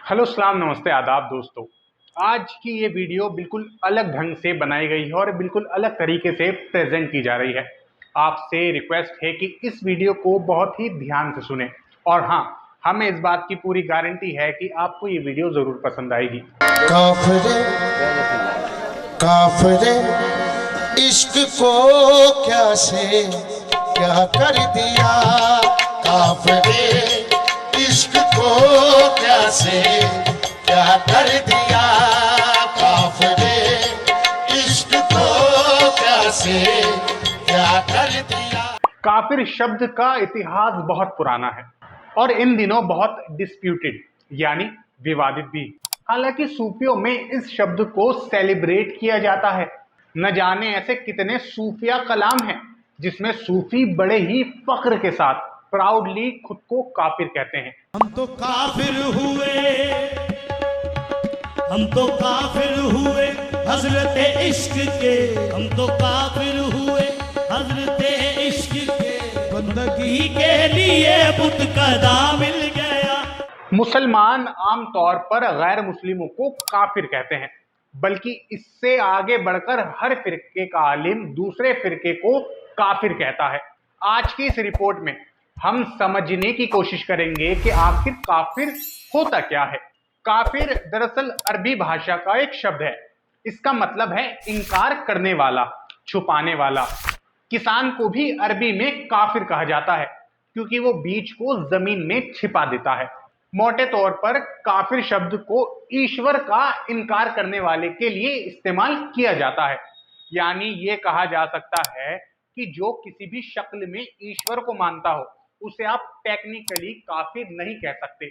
Hello सलाम नमस्ते आदाब दोस्तों। आज की ये वीडियो बिल्कुल अलग ढंग से बनाई गई है और बिल्कुल अलग तरीके से प्रेजेंट की जा रही है। आपसे रिक्वेस्ट है कि इस वीडियो को बहुत ही ध्यान से सुने और हाँ, हमें इस बात की पूरी गारंटी है कि आपको ये वीडियो ज़रूर पसंद आएगी। काफिरे काफिरे इश्क को क्या से क्या कर दिया। काफिरे इश्क को क्या से क्या कर दिया। काफिरे इश्क को क्या से क्या कर दिया। काफिर शब्द का इतिहास बहुत पुराना है और इन दिनों बहुत डिस्प्यूटेड यानी विवादित भी। हालांकि सूफियों में इस शब्द को सेलिब्रेट किया जाता है। न जाने ऐसे कितने सूफिया कलाम हैं जिसमें सूफी बड़े ही फख्र के साथ प्राउडली खुद को काफिर कहते हैं। हम तो काफिर हुए, हम तो काफिर हुए हजरत इश्क के, हम तो काफिर हुए हजरत इश्क के, बंदगी के लिए बुत कदा मिल गया। मुसलमान आमतौर पर गैर मुस्लिमों को काफिर कहते हैं, बल्कि इससे आगे बढ़कर हर फिरके का आलिम दूसरे फिरके को काफिर कहता है। आज की इस रिपोर्ट में हम समझने की कोशिश करेंगे कि आखिर काफिर होता क्या है। काफिर दरअसल अरबी भाषा का एक शब्द है। इसका मतलब है इनकार करने वाला, छुपाने वाला। किसान को भी अरबी में काफिर कहा जाता है क्योंकि वो बीज को जमीन में छिपा देता है। मोटे तौर पर काफिर शब्द को ईश्वर का इनकार करने वाले के लिए इस्तेमाल किया जाता है। यानी ये कहा जा सकता है कि जो किसी भी शक्ल में ईश्वर को मानता हो उसे आप टेक्निकली काफिर नहीं कह सकते।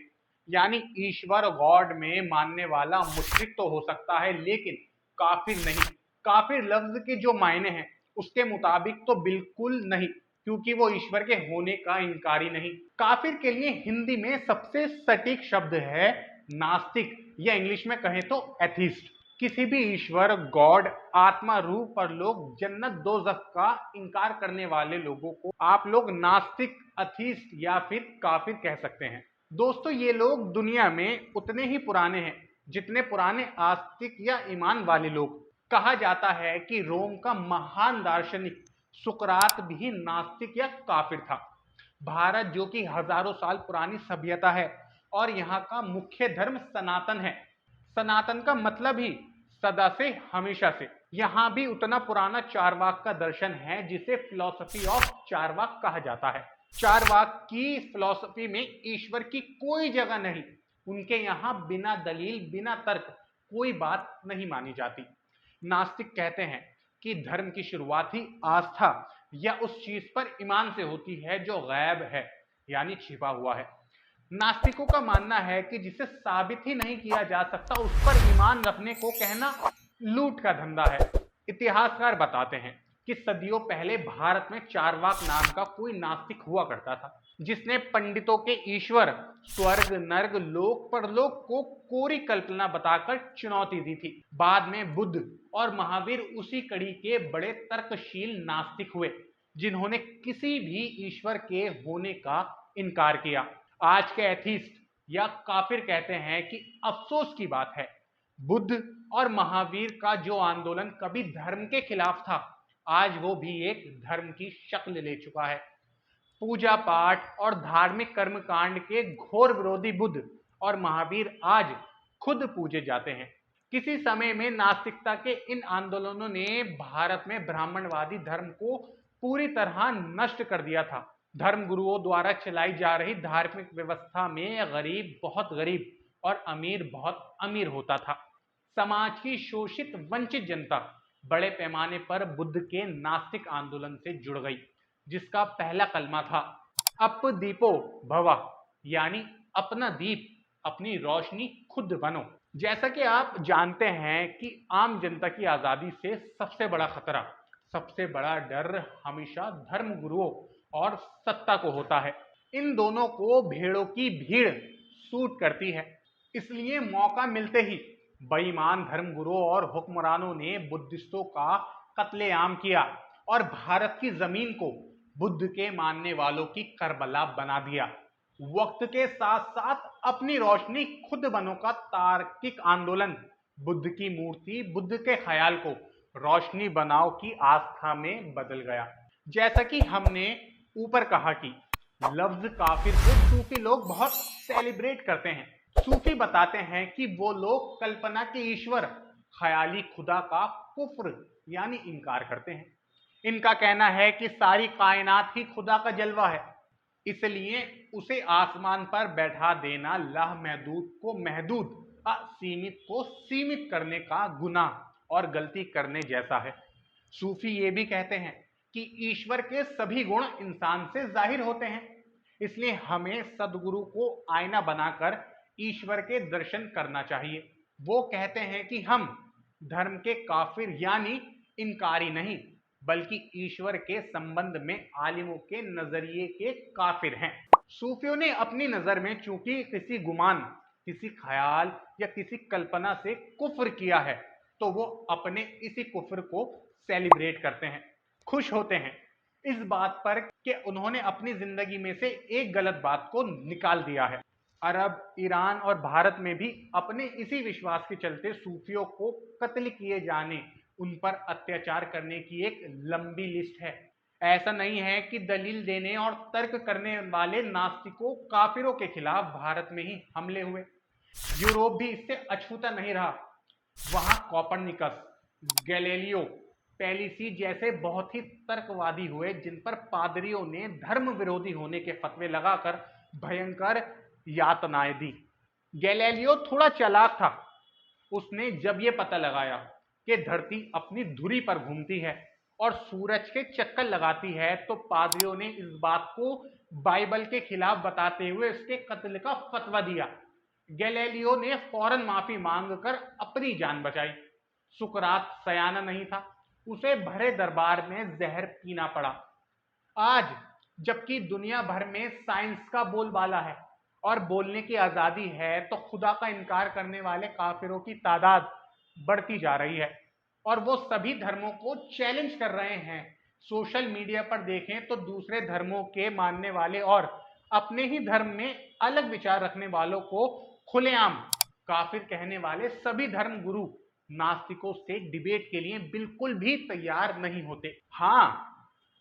यानी ईश्वर गॉड में मानने वाला मुशरिक तो हो सकता है लेकिन काफिर नहीं। काफिर लफ्ज के जो मायने हैं उसके मुताबिक तो बिल्कुल नहीं, क्योंकि वो ईश्वर के होने का इनकारी नहीं। काफिर के लिए हिंदी में सबसे सटीक शब्द है नास्तिक, या इंग्लिश में कहें तो एथिस्ट। किसी भी ईश्वर, गॉड, आत्मा, रूह, परलोक, जन्नत, दोज़ख का इनकार करने वाले लोगों को आप लोग नास्तिक, अथीस्ट या फिर काफिर कह सकते हैं। दोस्तों, ये लोग दुनिया में उतने ही पुराने हैं जितने पुराने आस्तिक या ईमान वाले लोग। कहा जाता है कि रोम का महान दार्शनिक सुकरात भी नास्तिक या काफिर था। भारत जो कि हजारों साल पुरानी सभ्यता है और यहाँ का मुख्य धर्म सनातन है। सनातन का मतलब ही सदा से, हमेशा से। यहाँ भी उतना पुराना चारवाक का दर्शन है जिसे फिलॉसफी ऑफ चारवाक कहा जाता है। चारवाक की फिलॉसफी में ईश्वर की कोई जगह नहीं। उनके यहाँ बिना दलील, बिना तर्क कोई बात नहीं मानी जाती। नास्तिक कहते हैं कि धर्म की शुरुआत ही आस्था या उस चीज पर ईमान से होती है जो गैब है, यानी छिपा हुआ है। नास्तिकों का मानना है कि जिसे साबित ही नहीं किया जा सकता उस पर ईमान रखने को कहना लूट का धंधा है। इतिहासकार बताते हैं कि सदियों पहले भारत में चारवाक नाम का कोई नास्तिक हुआ करता था जिसने पंडितों के ईश्वर, स्वर्ग, नर्क, लोक, परलोक को कोरी कल्पना बताकर चुनौती दी थी। बाद में बुद्ध और महावीर उसी कड़ी के बड़े तर्कशील नास्तिक हुए जिन्होंने किसी भी ईश्वर के होने का इनकार किया। आज के एथीस्ट या काफिर कहते हैं कि अफसोस की बात है, बुद्ध और महावीर का जो आंदोलन कभी धर्म के खिलाफ था आज वो भी एक धर्म की शक्ल ले चुका है। पूजा पाठ और धार्मिक कर्मकांड के घोर विरोधी बुद्ध और महावीर आज खुद पूजे जाते हैं। किसी समय में नास्तिकता के इन आंदोलनों ने भारत में ब्राह्मणवादी धर्म को पूरी तरह नष्ट कर दिया था। धर्म गुरुओं द्वारा चलाई जा रही धार्मिक व्यवस्था में गरीब बहुत गरीब और अमीर बहुत अमीर होता था। समाज की शोषित वंचित जनता बड़े पैमाने पर बुद्ध के नास्तिक आंदोलन से जुड़ गई, जिसका पहला कलमा था अप दीपो भवा, यानी अपना दीप, अपनी रोशनी खुद बनो। जैसा कि आप जानते हैं कि आम जनता की आजादी से सबसे बड़ा खतरा, सबसे बड़ा डर हमेशा धर्म गुरुओं और सत्ता को होता है। इन दोनों को भेड़ों की भीड़ सूट करती है। इसलिए मौका मिलते ही बेईमान धर्मगुरुओं और हुक्मरानों ने बुद्धिस्टों का कत्लेआम किया और भारत की जमीन को बुद्ध के मानने वालों की करबला बना दिया। वक्त के साथ साथ अपनी रोशनी खुद बनो का तार्किक आंदोलन बुद्ध की मूर्ति, बुद्ध के ख्याल को रोशनी बनाओ की आस्था में बदल गया। जैसा कि हमने ऊपर कहा कि लफ्ज काफिर को सूफी लोग बहुत सेलिब्रेट करते हैं। सूफी बताते हैं कि वो लोग कल्पना के ईश्वर, ख्याली खुदा का कुफ्र यानी इनकार करते हैं। इनका कहना है कि सारी कायनात ही खुदा का जलवा है, इसलिए उसे आसमान पर बैठा देना लामहदूद को महदूद, असीमित को सीमित करने का गुनाह और गलती करने जैसा है। सूफी ये भी कहते हैं कि ईश्वर के सभी गुण इंसान से जाहिर होते हैं, इसलिए हमें सदगुरु को आईना बनाकर ईश्वर के दर्शन करना चाहिए। वो कहते हैं कि हम धर्म के काफिर यानी इनकारी नहीं, बल्कि ईश्वर के संबंध में आलिमों के नजरिए के काफिर हैं। सूफियों ने अपनी नजर में चूंकि किसी गुमान, किसी ख्याल या किसी कल्पना से कुफ्र किया है, तो वो अपने इसी कुफ्र को सेलिब्रेट करते हैं, खुश होते हैं इस बात पर कि उन्होंने अपनी जिंदगी में से एक गलत बात को निकाल दिया है। अरब, ईरान और भारत में भी अपने इसी विश्वास के चलते सूफियों को कत्ल किए जाने, उन पर अत्याचार करने की एक लंबी लिस्ट है। ऐसा नहीं है कि दलील देने और तर्क करने वाले नास्तिकों, काफिरों के खिलाफ भारत में ही हमले हुए। यूरोप भी इससे अछूता नहीं रहा। वहां कोपरनिकस, गैलीलियो, पैलिसी जैसे बहुत ही तर्कवादी हुए, जिन पर पादरियों ने धर्म विरोधी होने के फतवे लगाकर भयंकर यातनाएं दी। गैलीलियो थोड़ा चालाक था। उसने जब यह पता लगाया कि धरती अपनी धुरी पर घूमती है और सूरज के चक्कर लगाती है, तो पादरियों ने इस बात को बाइबल के खिलाफ बताते हुए उसके कत्ल का फतवा दिया। गैलीलियो ने फौरन माफी मांगकर अपनी जान बचाई। सुकरात सयाना नहीं था, उसे भरे दरबार में जहर पीना पड़ा। आज जबकि दुनिया भर में साइंस का बोलबाला है और बोलने की आजादी है, तो खुदा का इनकार करने वाले काफिरों की तादाद बढ़ती जा रही है और वो सभी धर्मों को चैलेंज कर रहे हैं। सोशल मीडिया पर देखें तो दूसरे धर्मों के मानने वाले और अपने ही धर्म में अलग विचार रखने वालों को खुलेआम काफिर कहने वाले सभी धर्म गुरु नास्तिकों से डिबेट के लिए बिल्कुल भी तैयार नहीं होते। हाँ,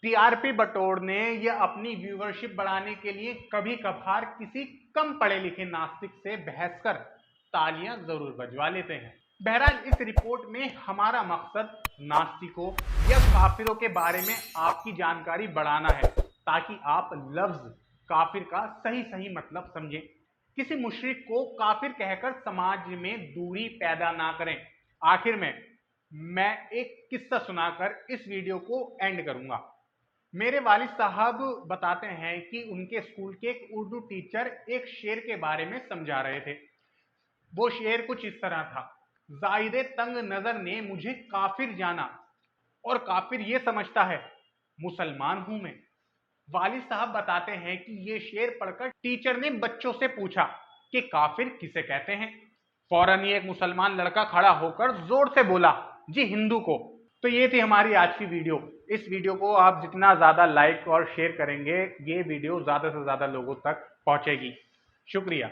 टीआरपी बटोरने या अपनी व्यूवरशिप बढ़ाने के लिए कभी कभार किसी कम पढ़े लिखे नास्तिक से बहस कर तालियां जरूर बजवा लेते हैं। बहरहाल इस रिपोर्ट में हमारा मकसद नास्तिकों या काफिरों के बारे में आपकी जानकारी बढ़ाना है, ताकि आप लफ्ज काफिर का सही सही मतलब समझें। किसी मुशरिक को काफिर कहकर समाज में दूरी पैदा ना करें। आखिर में मैं एक किस्सा सुनाकर इस वीडियो को एंड करूंगा। मेरे वालिद साहब बताते हैं कि उनके स्कूल के एक उर्दू टीचर एक शेर के बारे में समझा रहे थे। वो शेर कुछ इस तरह था: जाहिद तंग नजर ने मुझे काफिर जाना और काफिर ये समझता है मुसलमान हूं मैं। वालिद साहब बताते हैं कि ये शेर पढ़कर टीचर ने बच्चों से पूछा कि काफिर किसे कहते हैं। फौरन ही एक मुसलमान लड़का खड़ा होकर जोर से बोला, जी हिंदू को। तो ये थी हमारी आज की वीडियो। इस वीडियो को आप जितना ज्यादा लाइक और शेयर करेंगे, ये वीडियो ज्यादा से ज्यादा लोगों तक पहुंचेगी। शुक्रिया।